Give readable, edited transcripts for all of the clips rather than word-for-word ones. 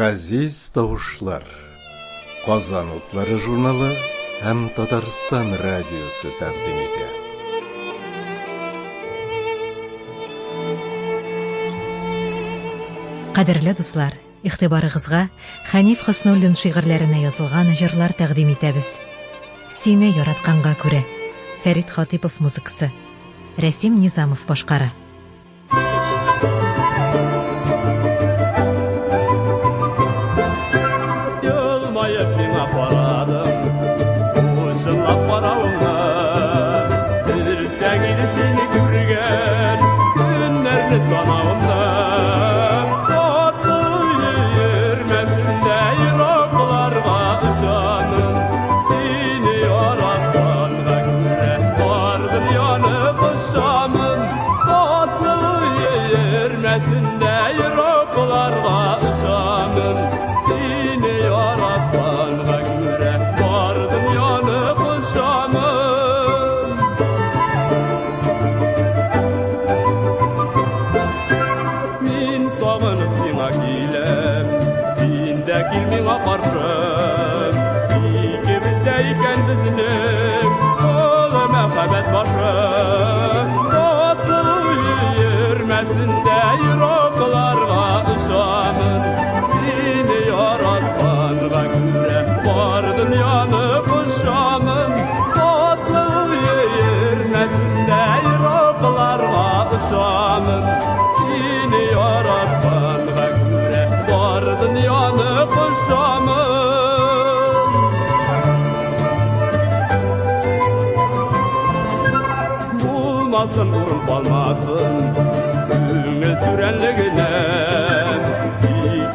Газиз тавышлар, Казан утлары журналы һәм Татарстан радиосы тәкъдим итә. Кадерле дуслар, игътибарыгызга Хәниф Хөснуллин шигырьләренә язылган җырлар тәкъдим итәбез. Сине яратканга күрә. Фәрит Хатипов музыкасы. Рәсим Низамов башкара. Olmasın Gülme sürenliğine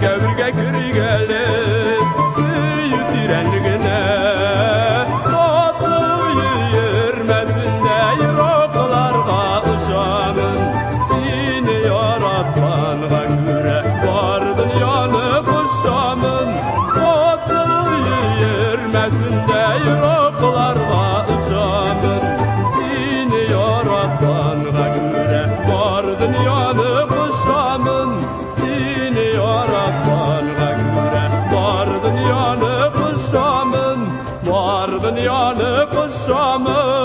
Kevrilge kürgelip Süyü direnliğine Tatlı yürmesinde Yıraklarga ışanın Seni yaratmanğa göre Var dünyanı kuşanın Tatlı yürmesinde Yıraklarga ışanın Seni yaratmanğa göre Var dünyanı kuşanın Seni yaratmanğa göre Var dünyanı kuşanın Var dünyanı kuşanın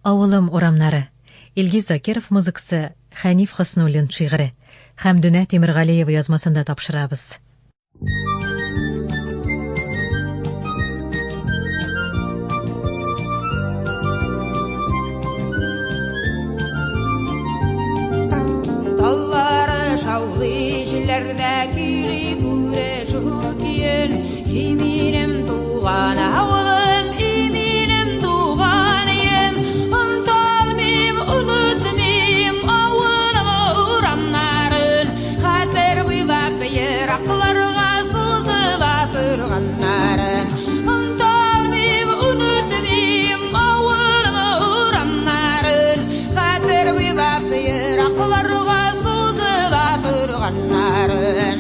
Авылым урамнары. Илгиз Закиров музыкасы, Хәниф Хөснуллин шигыре. Хәмдүнә Тимергалиева язмасында тапшырабыз. Таллары шаулы җилләрдә кили күрә шуһукиен Иминем туган авылым иминем туган ем Онталмыйм онытмыйм авылым урамнарын Хәтер буйлап еракларга сузыла торганнарын Онталмыйм онытмыйм авылым урамнарын Хәтер буйлап еракларга Ганнарын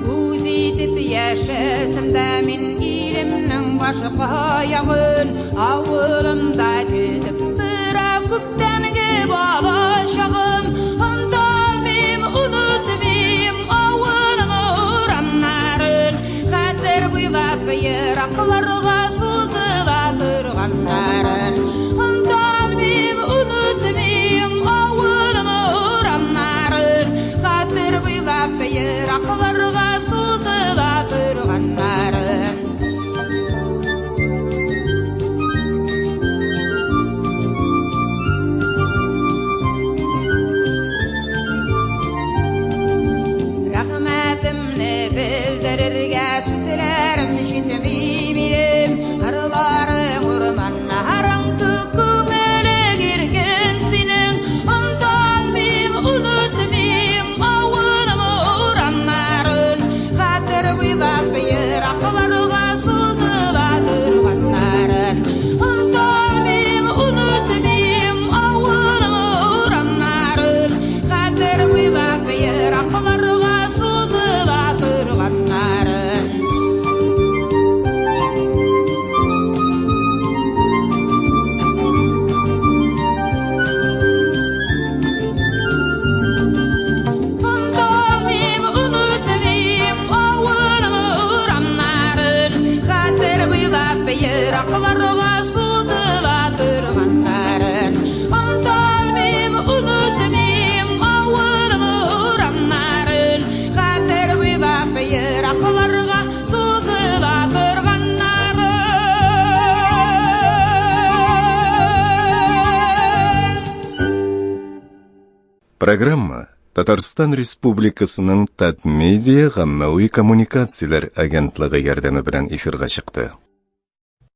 Үз итеп яшәсәмдә мин илемнең башка ягын авылымда көтеп берәү күптәнге балачагым Онталмыйм, онытмыйм авылым урамнарын Хәтер буйлап Еракларга сузыла торганнарын Онталмыйм, онытмыйм авылым урамнарын Хәтер буйлап Еракларга сузыла торганнарын Программа Татарстан Республикасының Татмедиа гаммәви коммуникацияләр агентлыгы ярдәме белән эфирга чыкты.